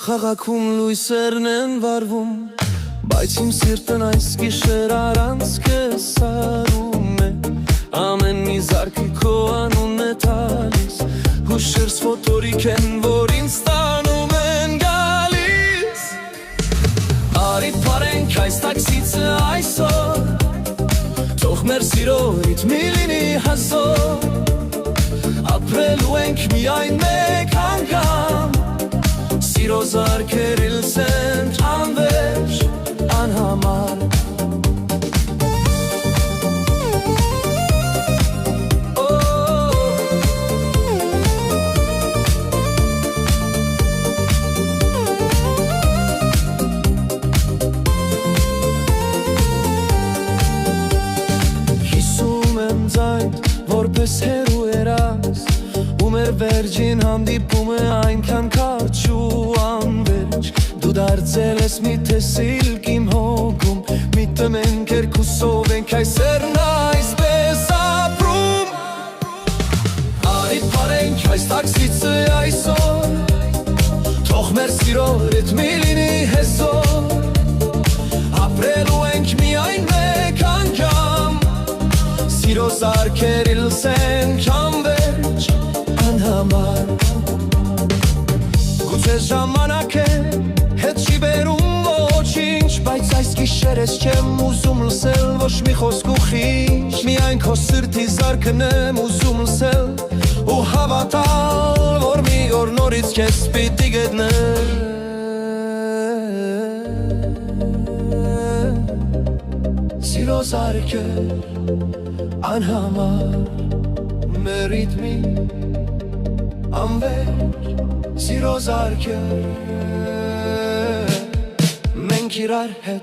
Խաղաքում լույսերն են վարվում, բայց իմ սիրտն այս գիշեր առանցքը սարում է, ամեն մի զարկի քո անունն է տալիս, հուշերս ֆոտորիկ են, որ ինձ տանում են գալիս։ Արի պարենք այս տաքսիցը այսօր, թող մեր սիրո ռիթմի լինի հազոր, ապրելու ենք միայն մեկ անգամ, սիրո զարկեր իլս են անվերջ անհամար։ Հիսում եմ ձայն, որպես հերու երաս, ու մեր վերջին հանդիպումը այնքան կարճ ու անվերջ, դու դարձել ես մի տեսիլք իմ հոգում, մի տմենք երկուսով ենք այս սերն այսպես ապրում։ Արի պարենք այս տաքսիցը այսօր, թող մեր սիրո ռիթմի լինի հեզոր, ապրելու ենք միայն մեկ անգամ, սիրո զարկեր իլս ենք անվերջ անհամար։ Գուցե ժամանակ է, հետ չի բերում ոչինչ, բայց այս գիշեր ես չեմ ուզում լսել ոչ մի խոսք ու խիչ, միայն քո սրտի զարկն եմ ուզում լսել ու հավատալ, որ մի օր նորից քեզ պիտի գտնեմ։ Սիրո զարկեր անհամար, մեր ռիթմի անվերջ սիրո զարկեր, մենք իրար հետ